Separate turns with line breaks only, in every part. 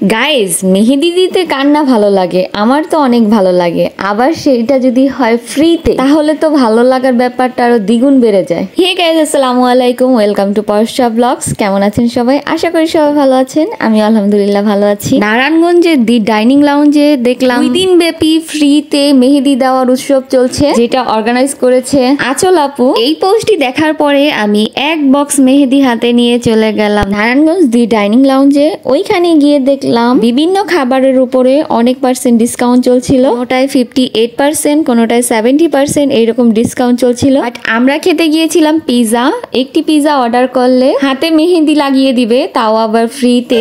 Guys, মেহেদি দিতে কার না ভালো লাগে? আমার তো অনেক ভালো লাগে। আবার সেইটা যদি হয় ফ্রিতে, তাহলে তো ভালো লাগার ব্যাপারটা আরো দ্বিগুণ বেড়ে যায়। হে গাইজ, আসসালামু আলাইকুম, ওয়েলকাম টু পরশা ব্লগস। কেমন আছেন সবাই? আশা করি সবাই ভালো আছেন। আমি আলহামদুলিল্লাহ ভালো আছি। নারায়ণগঞ্জের দি ডাইনিং লাউঞ্জে দেখলাম 2 দিন ব্যাপী ফ্রিতে মেহেদি দেওয়ার উৎসব চলছে, যেটা অর্গানাইজ করেছে আঁচল আপু। এই পোস্টটি দেখার পরে আমি এক বক্স মেহেদি হাতে নিয়ে চলে গেলাম নারায়ণগঞ্জ দি ডাইনিং লাউঞ্জে। ওইখানে গিয়ে দেখলাম বিভিন্ন খাবারের উপরে অনেক পার্সেন্ট ডিসকাউন্ট চলছিল। কোনোটায় 58%, কোনোটায় 70% এইরকম ডিসকাউন্ট চলছিল। বাট আমরা খেতে গিয়েছিলাম পিজা। একটি পিজা অর্ডার করলে হাতে মেহেদি লাগিয়ে দিবে, তাও আবার ফ্রিতে।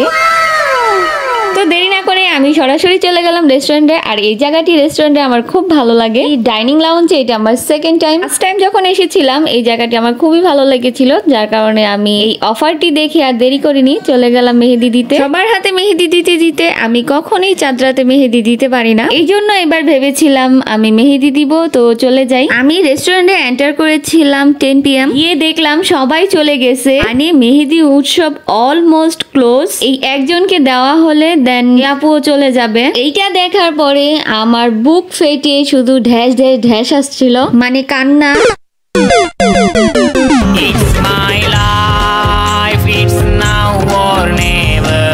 তো দেরি না করে আমি সরাসরি চলে গেলাম রেস্টুরেন্টে। আর এই জায়গাটি রেস্টুরেন্টে আমার খুব ভালো লাগে। এই ডাইনিং লাউঞ্জে এটা আমার সেকেন্ড টাইম। ফার্স্ট টাইম যখন এসেছিলাম এই জায়গাটি আমার খুবই ভালো লেগেছিল, যার কারণে আমি এই অফারটি দেখে আর দেরি করিনি, চলে গেলাম মেহেদি দিতে। সবার হাতে মেহেদি দিতে দিতে আমি কখনোই চাঁদরাতে মেহেদি দিতে পারি না, এই জন্য এবার ভেবেছিলাম আমি মেহেদি দিব, তো চলে যাই। আমি রেস্টুরেন্টে এন্টার করেছিলাম 10 PM। গিয়ে দেখলাম সবাই চলে গেছে, মানে মেহেদি উৎসব অলমোস্ট ক্লোজ। এই একজনকে দেওয়া হলে দেন আপুও চলে যাবে। এইটা দেখার পরে আমার বুক ফেটে শুধু ঢ্যাস ঢ্যাস ঢ্যাস আসছিল, মানে কান্না।
It's my life, it's now or never.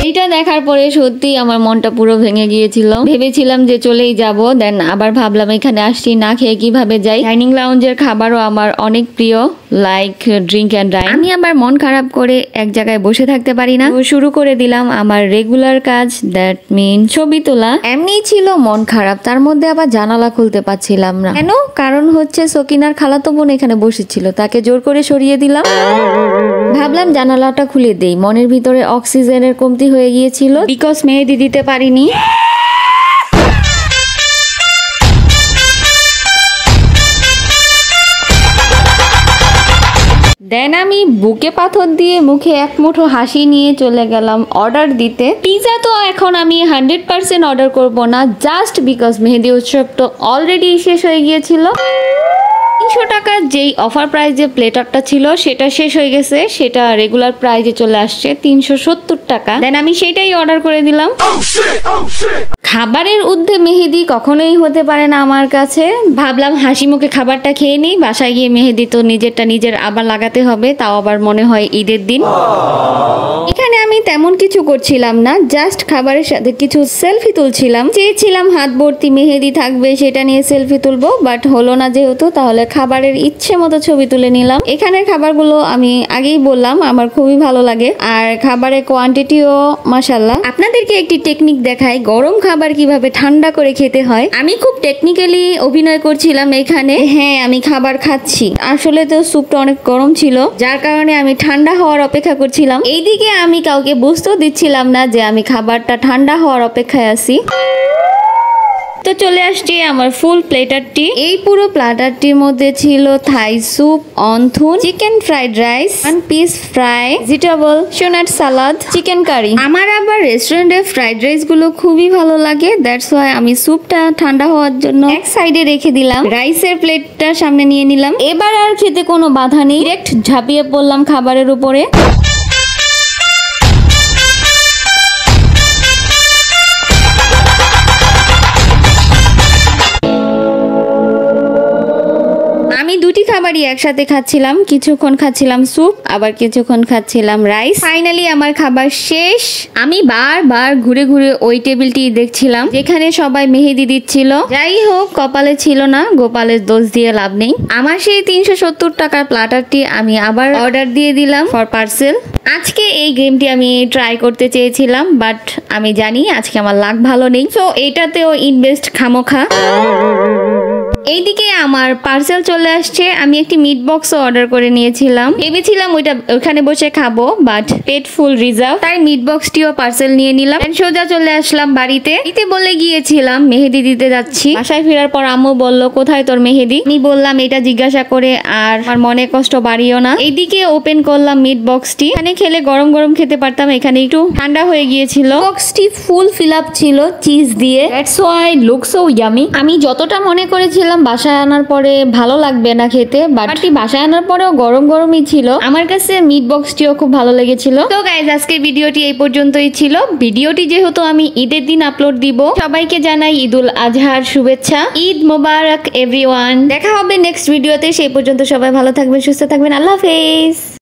এইটা দেখার পরে সত্যি আমার মনটা পুরো ভেঙে গিয়েছিল। ভেবেছিলাম যে চলেই যাব, দেন আবার ভাবলাম এখানে আসছি, না খেয়ে কিভাবে যাই। ডাইনিং লাউঞ্জের খাবারও আমার অনেক প্রিয়, লাইক ড্রিঙ্ক অ্যান্ড ডাইন। আমি আবার মন খারাপ করে এক জায়গায় বসে থাকতে পারি না, শুরু করে দিলাম আমার রেগুলার কাজ, দ্যাট মিন ছবি তোলা। এমনিই ছিল মন খারাপ, তার মধ্যে আবার জানালা খুলতে পারছিলাম না। কেন? কারণ হচ্ছে সকিনার খালাতো বোন এখানে বসেছিল, তাকে জোর করে সরিয়ে দিলাম। ভাবলাম জানালাটা খুলে দেই। মনের ভিতরে অক্সিজেনের কমতি হয়ে গিয়েছিল, বিকজ মেহেদি দিতে পারিনি। দেন আমি বুকে পাথর দিয়ে মুখে এক মুঠো হাসি নিয়ে চলে গেলাম অর্ডার দিতে। পিজা তো এখন আমি 100% অর্ডার করব না, জাস্ট বিকজ মেহেদি উৎসব তো অলরেডি শেষ হয়ে গিয়েছিল। 300 টাকার যেই অফার প্রাইজে প্লেটারটা ছিল সেটা শেষ হয়ে গেছে, সেটা রেগুলার প্রাইজে চলে আসছে 370 টাকা। দেন আমি সেটাই অর্ডার করে দিলাম। খাবারের ঊর্ধ্বে মেহেদি কখনোই হতে পারে না আমার কাছে। ভাবলাম হাসি মুখে খাবারটা খেয়ে নিই, বাসায় গিয়ে মেহেদি তো নিজেরটা নিজের আবার লাগাতে হবে, তাও আবার মনে হয় ঈদের দিন। এখানে আমি তেমন কিছু করছিলাম না, জাস্ট খাবারের সাথে কিছু সেলফি তুলছিলাম। চেয়েছিলাম হাত ভর্তি মেহেদি থাকবে, সেটা নিয়ে সেলফি তুলবো, বাট হলো না যেহেতু, তাহলে খাবারের ইচ্ছে মতো ছবি তুলে নিলাম। এখানের খাবারগুলো আমি আগেই বললাম আমার খুবই ভালো লাগে, আর খাবারের কোয়ান্টিটিও মাশাআল্লাহ। আপনাদেরকে একটি টেকনিক দেখাই, গরম খাবার কিভাবে ঠান্ডা করে খেতে হয়। আমি খুব টেকনিক্যালি অভিনয় করছিলাম এখানে। হ্যাঁ, আমি খাবার খাচ্ছি, আসলে তো স্যুপটা অনেক গরম ছিল, যার কারণে আমি ঠান্ডা হওয়ার অপেক্ষা করছিলাম। এইদিকে আমি কাউকে বুঝতেও দিচ্ছিলাম না যে আমি খাবারটা ঠান্ডা হওয়ার অপেক্ষায় আছি। তো চলে আসছে আমার ফুল প্লেটারটি। এই পুরো প্লেটারটির মধ্যে ছিল থাই স্যুপ, অন্থুন, chicken fried rice, 1 piece fry, vegetable, শোনাট সালাদ, চিকেন কারি। আমার আবার রেস্টুরেন্টের ফ্রাইড রাইস গুলো খুবই ভালো লাগে, দ্যাটস ওয়াই আমি স্যুপটা ঠান্ডা হওয়ার জন্য এক সাইডে রেখে দিলাম, রাইসের প্লেটটা সামনে নিয়ে নিলাম। এবার আর খেতে কোনো বাধা নেই, ডিরেক্ট ঝাঁপিয়ে পড়লাম খাবারের উপরে। আমি দুটি খাবারই একসাথে খাচ্ছিলাম, কিছুক্ষণ খাচ্ছিলাম স্যুপ, আবার কিছুক্ষণ খাচ্ছিলাম রাইস। ফাইনালি আমার খাবার শেষ। আমি বারবার ঘুরে ঘুরে ওই টেবিলটি দেখছিলাম যেখানে সবাই মেহেদি দিচ্ছিল। যাই হোক, কপালে ছিল না, গোপালের দোষ দিয়ে লাভ নেই। আমার সেই 370 টাকার প্ল্যাটারটি আমি আবার অর্ডার দিয়ে দিলাম ফর পার্সেল। আজকে এই গেমটি আমি ট্রাই করতে চেয়েছিলাম, বাট আমি জানি আজকে আমার লাক ভালো নেই, সো এটাতেও ইনভেস্ট খামোখা। এইদিকে আমার পার্সেল চলে আসছে। আমি একটি মিট বক্সও অর্ডার করে নিয়েছিলাম, ভেবেছিলাম ওখানে বসে খাবো, বাট পেট ফুল রিজার্ভ, তাই মিট বক্সটিও পার্সেল নিয়ে নিলাম। সোজা চলে আসলাম বাড়িতে। বলে গিয়েছিলাম মেহেদি দিতে যাচ্ছি। বাসায় ফেরার পর আম্মু বলল, কোথায় তোর মেহেদি? আমি বললাম এটা জিজ্ঞাসা করে আর আমার মনে কষ্ট বাড়িও না। এইদিকে ওপেন করলাম মিট বক্সটি। এখানে খেলে গরম গরম খেতে পারতাম, এখানে একটু ঠান্ডা হয়ে গিয়েছিল। বক্সটি ফুল ফিল আপ ছিল চিজ দিয়ে, that's why look so yummy. আমি যতটা মনে করেছিলাম ভাবছিলাম বাসায় আনার পরে ভালো লাগবে না খেতে, বাট বাসায় আনার পরেও গরম গরমই ছিল। আমার কাছে মিট বক্সটিও খুব ভালো লেগেছিল। তো গাইজ, আজকের ভিডিওটি এই পর্যন্তই ছিল। ভিডিওটি যেহেতু আমি ঈদের দিন আপলোড দিব, সবাইকে জানাই ঈদুল আজহার শুভেচ্ছা। ঈদ মোবারক এভরিওয়ান। দেখা হবে নেক্সট ভিডিওতে। সেই পর্যন্ত সবাই ভালো থাকবেন, সুস্থ থাকবেন। আল্লাহ হাফেজ।